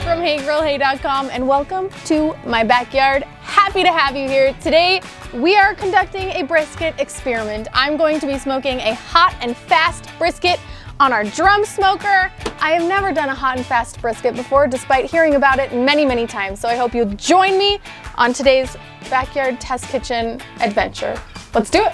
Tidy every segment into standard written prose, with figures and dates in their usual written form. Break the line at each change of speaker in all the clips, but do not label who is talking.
from HeyGrillHey.com and welcome to my backyard. Happy to have you here. Today we are conducting a brisket experiment. I'm going to be smoking a hot and fast brisket on our drum smoker. I have never done a hot and fast brisket before, despite hearing about it many times. So I hope you'll join me on today's backyard test kitchen adventure. Let's do it.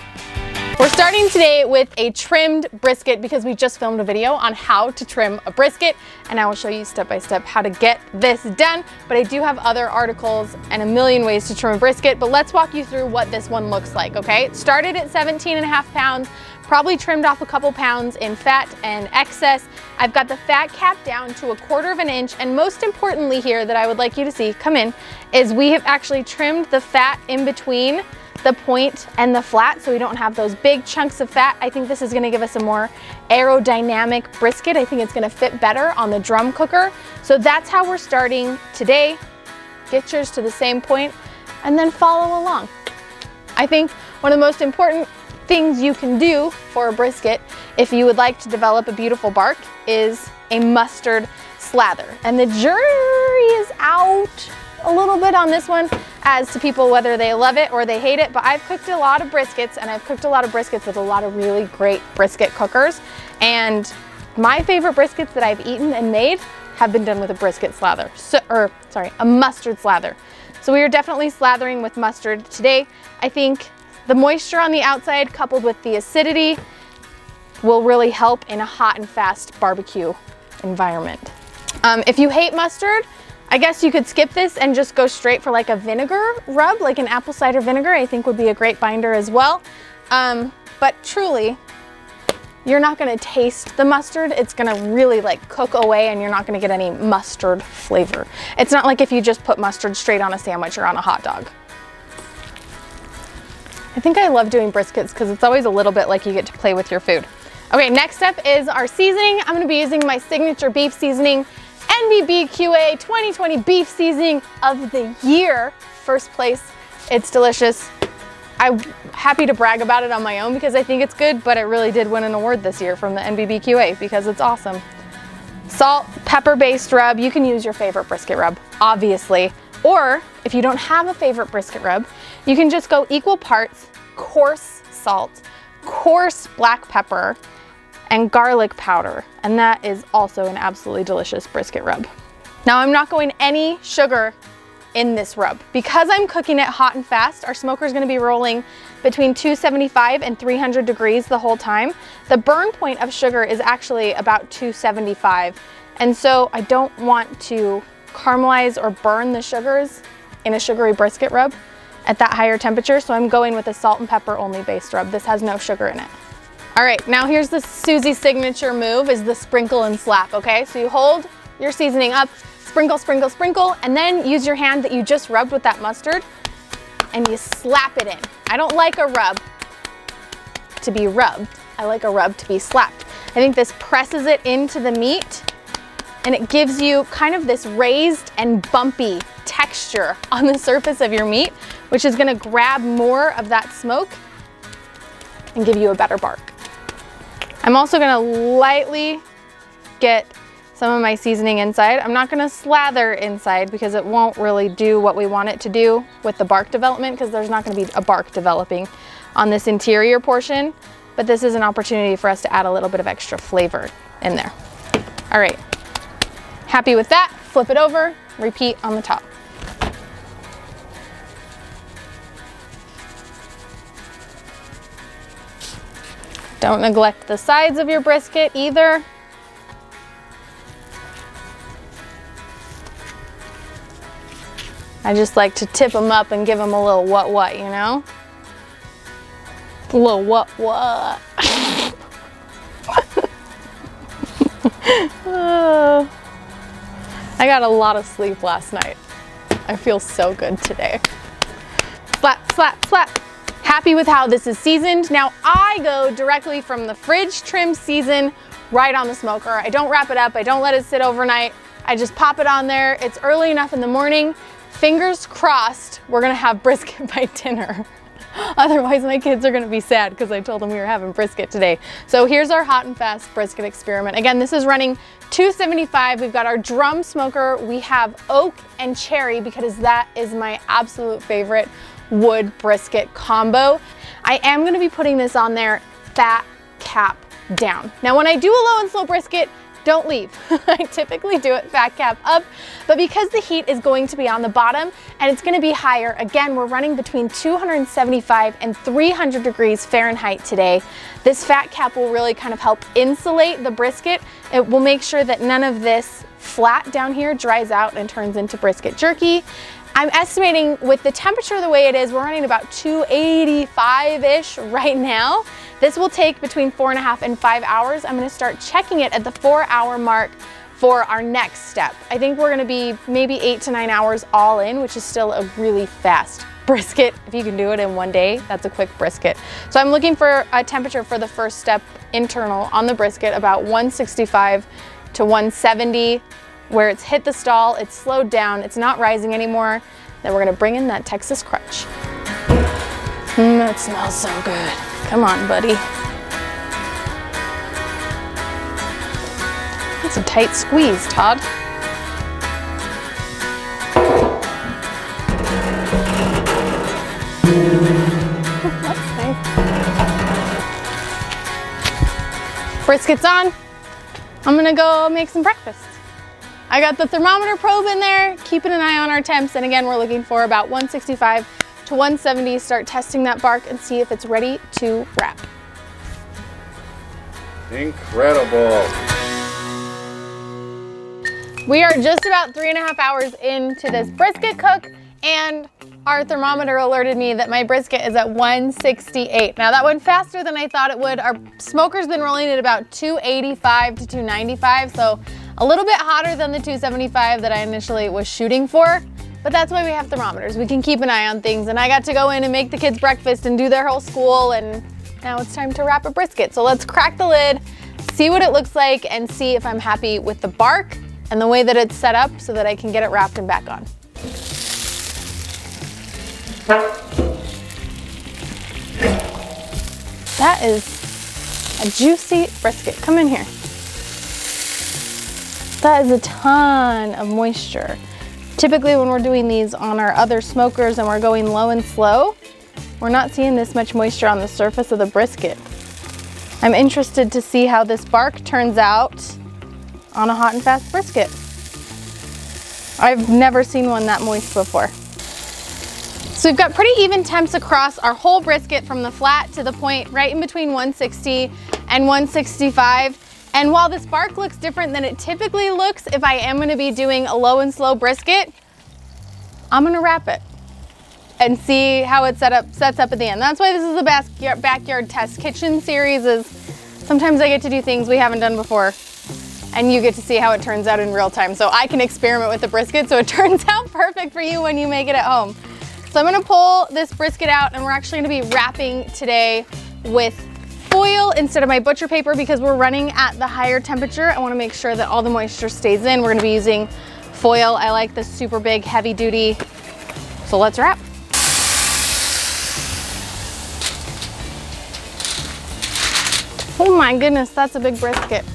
We're starting today with a trimmed brisket because we just filmed a video on how to trim a brisket, and I will show you step by step how to get this done. But I do have other articles and a million ways to trim a brisket, but let's walk you through what this one looks like, okay? It started at 17.5 pounds, probably trimmed off a couple pounds in fat and excess. I've got the fat cap down to 1/4 inch, and most importantly here that I would like you to see, come in, is we have actually trimmed the fat in between the point and the flat, so we don't have those big chunks of fat. I think this is gonna give us a more aerodynamic brisket. I think it's gonna fit better on the drum cooker. So that's how we're starting today. Get yours to the same point and then follow along. I think one of the most important things you can do for a brisket, if you would like to develop a beautiful bark, is a mustard slather. And the jury is out a little bit on this one as to people whether they love it or they hate it, but I've cooked a lot of briskets, and I've cooked a lot of briskets with a lot of really great brisket cookers, and my favorite briskets that I've eaten and made have been done with a brisket slather, a mustard slather. So we are definitely slathering with mustard today. I think the moisture on the outside coupled with the acidity will really help in a hot and fast barbecue environment. If you hate mustard, I guess you could skip this and just go straight for like a vinegar rub, like an apple cider vinegar, I think would be a great binder as well. But truly, you're not gonna taste the mustard. It's gonna really like cook away and you're not gonna get any mustard flavor. It's not like if you just put mustard straight on a sandwich or on a hot dog. I think I love doing briskets because it's always a little bit like you get to play with your food. Okay, next up is our seasoning. I'm gonna be using my signature beef seasoning, NBBQA 2020 beef seasoning of the year. First place, it's delicious. I'm happy to brag about it on my own because I think it's good, but it really did win an award this year from the NBBQA because it's awesome. Salt, pepper-based rub. You can use your favorite brisket rub, obviously. Or if you don't have a favorite brisket rub, you can just go equal parts coarse salt, coarse black pepper, and garlic powder, and that is also an absolutely delicious brisket rub. Now I'm not going any sugar in this rub. Because I'm cooking it hot and fast, our smoker is gonna be rolling between 275 and 300 degrees the whole time. The burn point of sugar is actually about 275, and so I don't want to caramelize or burn the sugars in a sugary brisket rub at that higher temperature, so I'm going with a salt and pepper only based rub. This has no sugar in it. All right, now here's the Susie signature move, is the sprinkle and slap, okay? So you hold your seasoning up, sprinkle, sprinkle, sprinkle, and then use your hand that you just rubbed with that mustard and you slap it in. I don't like a rub to be rubbed. I like a rub to be slapped. I think this presses it into the meat and it gives you kind of this raised and bumpy texture on the surface of your meat, which is gonna grab more of that smoke and give you a better bark. I'm also gonna lightly get some of my seasoning inside. I'm not gonna slather inside because it won't really do what we want it to do with the bark development, because there's not gonna be a bark developing on this interior portion, but this is an opportunity for us to add a little bit of extra flavor in there. All right, happy with that, flip it over, repeat on the top. Don't neglect the sides of your brisket either. I just like to tip them up and give them a little what, you know? A little what. I got a lot of sleep last night. I feel so good today. Slap, slap, slap. Happy with how this is seasoned. Now I go directly from the fridge trim season right on the smoker. I don't wrap it up. I don't let it sit overnight. I just pop it on there. It's early enough in the morning. Fingers crossed, we're gonna have brisket by dinner. Otherwise my kids are gonna be sad because I told them we were having brisket today. So here's our hot and fast brisket experiment. Again, this is running 275. We've got our drum smoker. We have oak and cherry because that is my absolute favorite wood brisket combo. I am gonna be putting this on there fat cap down. Now when I do a low and slow brisket, don't leave. I typically do it fat cap up, but because the heat is going to be on the bottom and it's gonna be higher, again, we're running between 275 and 300 degrees Fahrenheit today. This fat cap will really kind of help insulate the brisket. It will make sure that none of this flat down here dries out and turns into brisket jerky. I'm estimating with the temperature the way it is, we're running about 285-ish right now. This will take between 4.5 and 5 hours. I'm gonna start checking it at the 4-hour mark for our next step. I think we're gonna be maybe 8 to 9 hours all in, which is still a really fast brisket. If you can do it in one day, that's a quick brisket. So I'm looking for a temperature for the first step internal on the brisket, about 165 to 170. Where it's hit the stall, it's slowed down, it's not rising anymore. Then we're gonna bring in that Texas crunch. That smells so good. Come on, buddy. That's a tight squeeze, Todd. That's nice. Brisket's on. I'm gonna go make some breakfast. I got the thermometer probe in there, keeping an eye on our temps, and again, we're looking for about 165 to 170. Start testing that bark and see if it's ready to wrap.
Incredible.
We are just about 3.5 hours into this brisket cook, and our thermometer alerted me that my brisket is at 168. Now that went faster than I thought it would. Our smoker's been rolling at about 285 to 295, so a little bit hotter than the 275 that I initially was shooting for, but that's why we have thermometers. We can keep an eye on things, and I got to go in and make the kids breakfast and do their whole school, and now it's time to wrap a brisket. So let's crack the lid, see what it looks like, and see if I'm happy with the bark and the way that it's set up so that I can get it wrapped and back on. That is a juicy brisket. Come in here. That is a ton of moisture. Typically when we're doing these on our other smokers and we're going low and slow, we're not seeing this much moisture on the surface of the brisket. I'm interested to see how this bark turns out on a hot and fast brisket. I've never seen one that moist before. So we've got pretty even temps across our whole brisket from the flat to the point right in between 160 and 165. And while this bark looks different than it typically looks, if I am gonna be doing a low and slow brisket, I'm gonna wrap it and see how it sets up at the end. That's why this is the backyard test kitchen series. Is sometimes I get to do things we haven't done before, and you get to see how it turns out in real time. So I can experiment with the brisket so it turns out perfect for you when you make it at home. So I'm gonna pull this brisket out, and we're actually gonna be wrapping today with foil instead of my butcher paper because we're running at the higher temperature. I wanna make sure that all the moisture stays in. We're gonna be using foil. I like the super big, heavy duty. So let's wrap. Oh my goodness, that's a big brisket.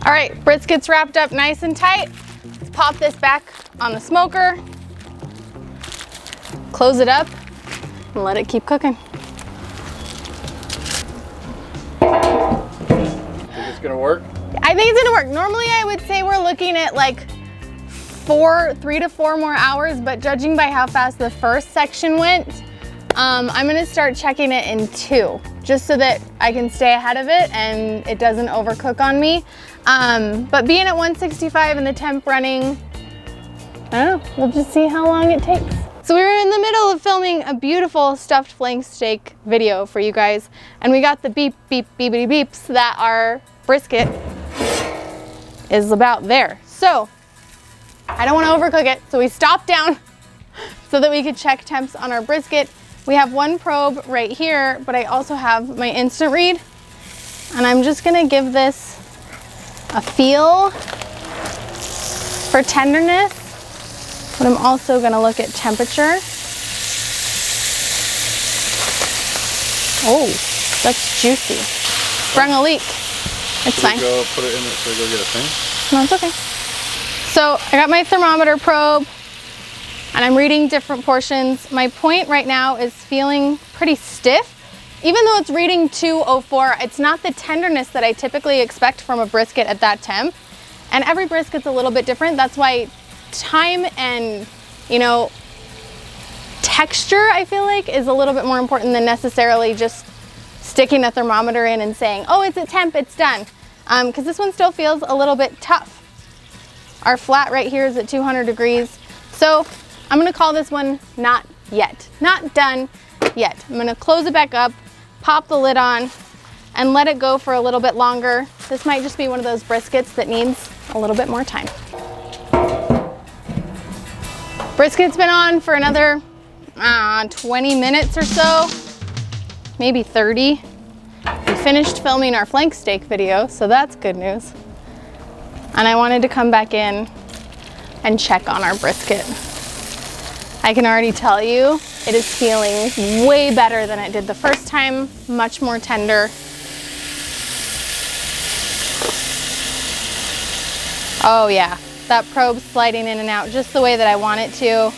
All right, brisket's wrapped up nice and tight. Let's pop this back on the smoker. Close it up and let it keep cooking.
Think it's gonna work?
I think it's gonna work. Normally I would say we're looking at like 3 to 4 more hours, but judging by how fast the first section went, I'm gonna start checking it in 2, just so that I can stay ahead of it and it doesn't overcook on me. But being at 165 and the temp running, I don't know, we'll just see how long it takes. So we were in the middle of filming a beautiful stuffed flank steak video for you guys, and we got the beep, beep, beepity beeps that our brisket is about there. So I don't want to overcook it, so we stopped down so that we could check temps on our brisket. We have one probe right here, but I also have my instant read, and I'm just gonna give this a feel for tenderness. But I'm also gonna look at temperature. Oh, that's juicy. Sprung a leak. It's fine.
Go put it in it so we go get a thing?
No, it's okay. So I got my thermometer probe and I'm reading different portions. My point right now is feeling pretty stiff. Even though it's reading 204, it's not the tenderness that I typically expect from a brisket at that temp. And every brisket's a little bit different. That's why time and, you know, texture, I feel like, is a little bit more important than necessarily just sticking a thermometer in and saying, oh, it's at temp, it's done. Because this one still feels a little bit tough. Our flat right here is at 200 degrees. So I'm gonna call this one not yet, not done yet. I'm gonna close it back up, pop the lid on, and let it go for a little bit longer. This might just be one of those briskets that needs a little bit more time. Brisket's been on for another 20 minutes or so, maybe 30. We finished filming our flank steak video, so that's good news. And I wanted to come back in and check on our brisket. I can already tell you it is feeling way better than it did the first time, much more tender. Oh yeah, that probe's sliding in and out just the way that I want it to.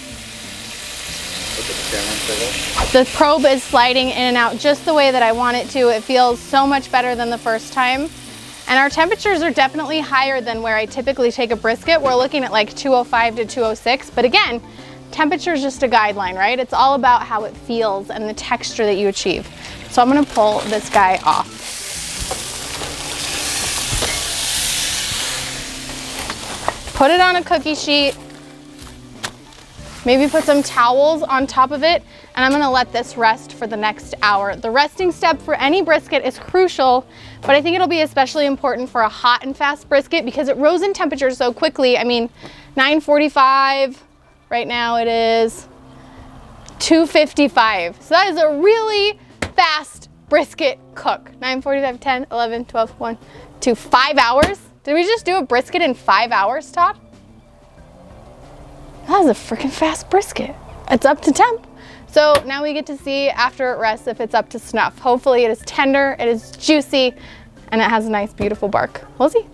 The probe is sliding in and out just the way that I want it to. It feels so much better than the first time. And our temperatures are definitely higher than where I typically take a brisket. We're looking at like 205 to 206, but again, temperature is just a guideline, right? It's all about how it feels and the texture that you achieve. So I'm gonna pull this guy off. Put it on a cookie sheet, maybe put some towels on top of it, and I'm gonna let this rest for the next hour. The resting step for any brisket is crucial, but I think it'll be especially important for a hot and fast brisket because it rose in temperature so quickly. I mean, 9:45, right now it is 2:55. So that is a really fast brisket cook. 9:45, 10, 11, 12, 1, 2, 5 hours? Did we just do a brisket in 5 hours, Todd? That was a freaking fast brisket. It's up to temp. So now we get to see after it rests if it's up to snuff. Hopefully it is tender, it is juicy, and it has a nice, beautiful bark. We'll see.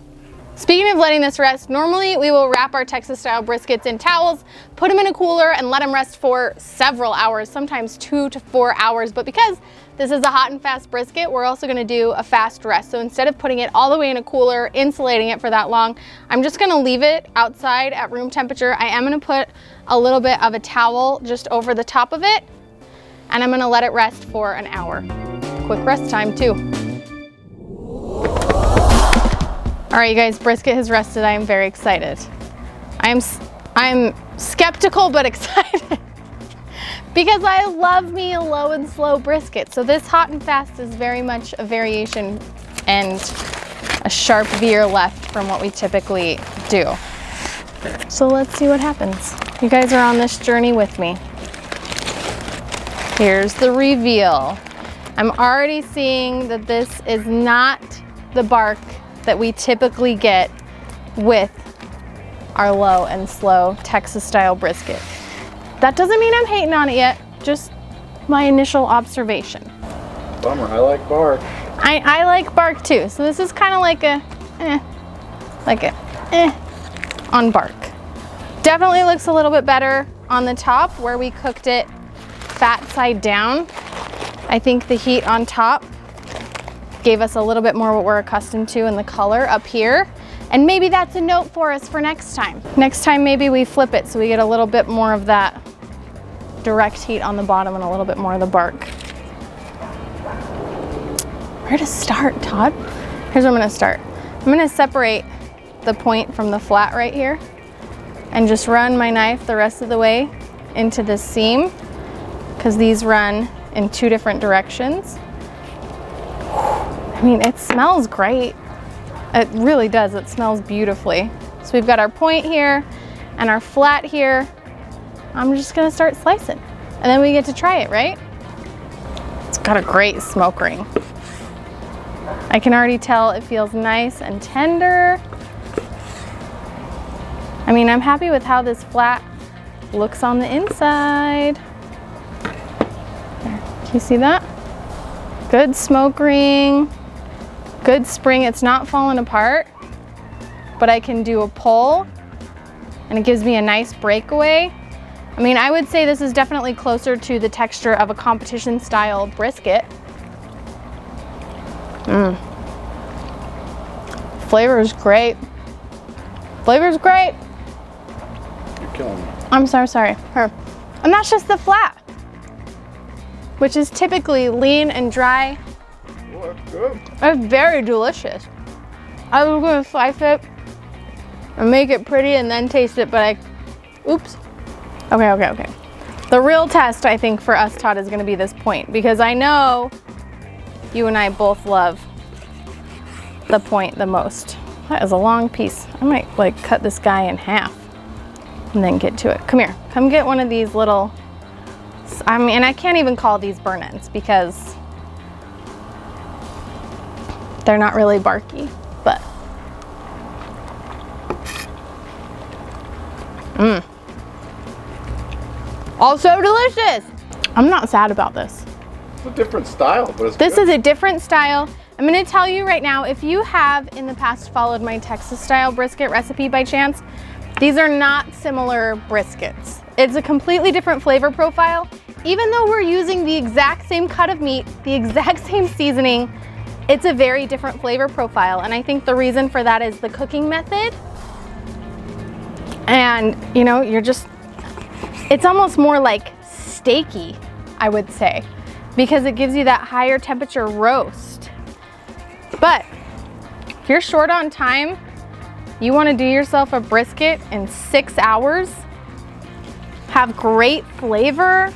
Speaking of letting this rest, normally we will wrap our Texas style briskets in towels, put them in a cooler, and let them rest for several hours, sometimes 2 to 4 hours. But because this is a hot and fast brisket, we're also gonna do a fast rest. So instead of putting it all the way in a cooler, insulating it for that long, I'm just gonna leave it outside at room temperature. I am gonna put a little bit of a towel just over the top of it, and I'm gonna let it rest for an hour. Quick rest time too. All right, you guys, brisket has rested. I am very excited. I'm skeptical but excited because I love me a low and slow brisket. So this hot and fast is very much a variation and a sharp veer left from what we typically do. So let's see what happens. You guys are on this journey with me. Here's the reveal. I'm already seeing that this is not the bark that we typically get with our low and slow Texas style brisket. That doesn't mean I'm hating on it yet, just my initial observation.
Bummer, I like bark.
I like bark too, so this is kind of like a on bark. Definitely looks a little bit better on the top where we cooked it fat side down. I think the heat on top gave us a little bit more what we're accustomed to in the color up here. And maybe that's a note for us for next time. Next time, maybe we flip it so we get a little bit more of that direct heat on the bottom and a little bit more of the bark. Where to start, Todd? Here's where I'm gonna start. I'm gonna separate the point from the flat right here and just run my knife the rest of the way into this seam because these run in 2 different directions. I mean, it smells great. It really does, it smells beautifully. So we've got our point here and our flat here. I'm just gonna start slicing and then we get to try it, right? It's got a great smoke ring. I can already tell it feels nice and tender. I mean, I'm happy with how this flat looks on the inside. There. Can you see that? Good smoke ring, good spring. It's not falling apart, but I can do a pull and it gives me a nice breakaway. I mean, I would say this is definitely closer to the texture of a competition style brisket. Flavor is great. Flavor's great.
You're killing me.
I'm so sorry. Here. And that's just the flat, which is typically lean and dry.
Oh, that's good.
It's very delicious. I was gonna slice it and make it pretty and then taste it, but oops. Okay. The real test, I think, for us, Todd, is gonna be this point, because I know you and I both love the point the most. That is a long piece. I might like cut this guy in half and then get to it. Come here, come get one of these little, I mean, I can't even call these burn ends because they're not really barky, but. Also delicious. I'm not sad about this.
It's a different style, but it's
This
good.
is a different style. I'm gonna tell you right now, if you have in the past followed my Texas style brisket recipe by chance, these are not similar briskets. It's a completely different flavor profile. Even though we're using the exact same cut of meat, the exact same seasoning, it's a very different flavor profile. And I think the reason for that is the cooking method. And you know, it's almost more like steaky, I would say, because it gives you that higher temperature roast. But if you're short on time, you want to do yourself a brisket in 6 hours, have great flavor,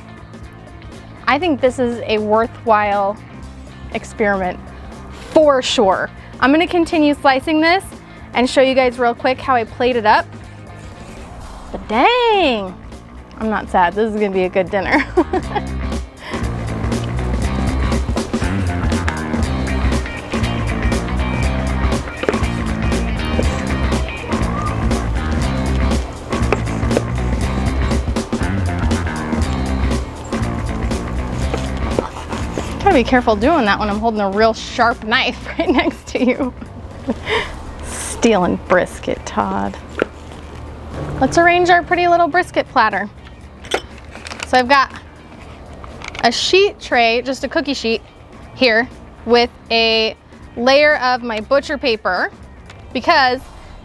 I think this is a worthwhile experiment for sure. I'm going to continue slicing this and show you guys real quick how I plate it up. But dang, I'm not sad. This is going to be a good dinner. Gotta be careful doing that when I'm holding a real sharp knife right next to you. Stealing brisket, Todd. Let's arrange our pretty little brisket platter. So I've got a sheet tray, just a cookie sheet here, with a layer of my butcher paper, because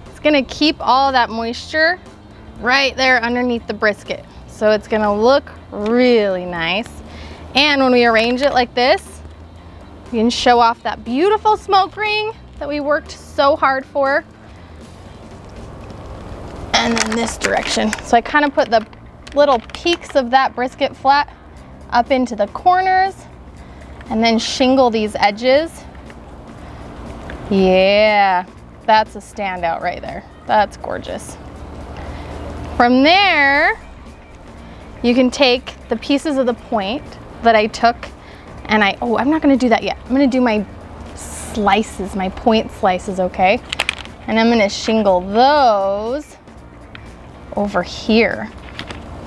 it's gonna keep all of that moisture right there underneath the brisket. So it's gonna look really nice. And when we arrange it like this, you can show off that beautiful smoke ring that we worked so hard for. And then this direction. So I kind of put the little peaks of that brisket flat up into the corners and then shingle these edges. Yeah, that's a standout right there. That's gorgeous. From there, you can take the pieces of the point that I took and I'm not gonna do that yet. I'm gonna do my slices, my point slices, okay? And I'm gonna shingle those over here,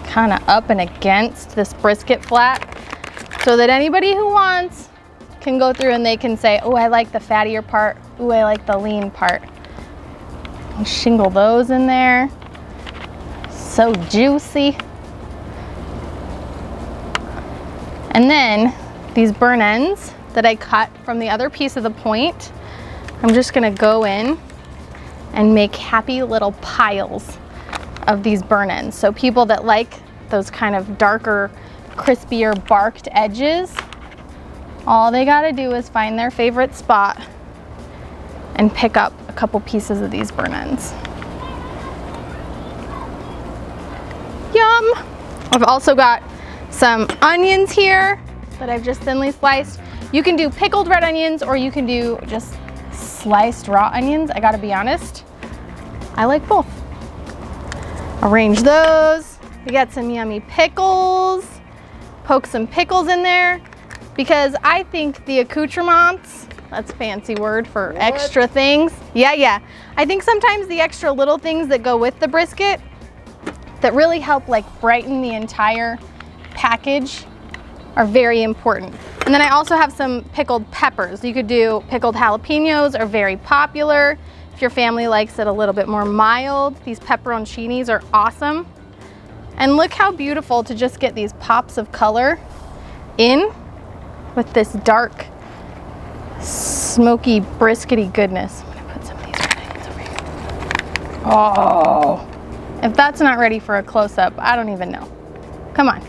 kind of up and against this brisket flat, so that anybody who wants can go through and they can say, oh, I like the fattier part. Oh, I like the lean part. And shingle those in there. So juicy. And then these burn ends that I cut from the other piece of the point, I'm just gonna go in and make happy little piles of these burn ends. So people that like those kind of darker, crispier barked edges, all they gotta do is find their favorite spot and pick up a couple pieces of these burn ends. Yum! I've also got some onions here that I've just thinly sliced. You can do pickled red onions or you can do just sliced raw onions. I gotta be honest, I like both. Arrange those. We got some yummy pickles. Poke some pickles in there because I think the accoutrements, that's a fancy word for extra things. Yeah. I think sometimes the extra little things that go with the brisket, that really help like brighten the entire package are very important. And then I also have some pickled peppers. You could do pickled jalapenos, are very popular. If your family likes it a little bit more mild, these pepperoncinis are awesome. And look how beautiful to just get these pops of color in with this dark, smoky, briskety goodness. I'm gonna put some of these things over here. Oh, if that's not ready for a close-up, I don't even know. Come on.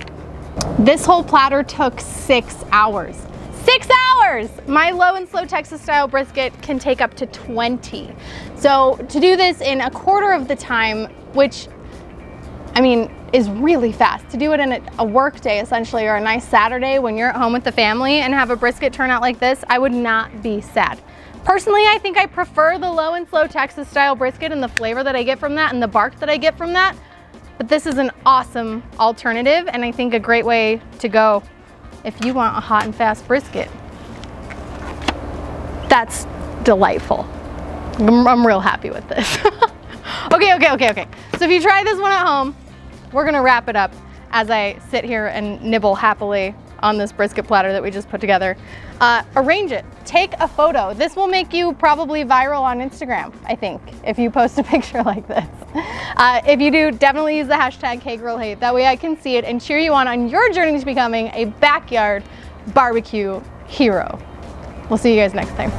This whole platter took 6 hours. 6 hours! My low and slow Texas style brisket can take up to 20. So to do this in a quarter of the time, which I mean, is really fast. To do it in a work day essentially, or a nice Saturday when you're at home with the family and have a brisket turn out like this, I would not be sad. Personally, I think I prefer the low and slow Texas style brisket and the flavor that I get from that and the bark that I get from that. But this is an awesome alternative and I think a great way to go if you want a hot and fast brisket. That's delightful. I'm real happy with this. Okay. So if you try this one at home, we're gonna wrap it up as I sit here and nibble happily on this brisket platter that we just put together. Arrange it, take a photo. This will make you probably viral on Instagram, I think, if you post a picture like this. If you do, definitely use the hashtag #KGirlHate. That way I can see it and cheer you on your journey to becoming a backyard barbecue hero. We'll see you guys next time.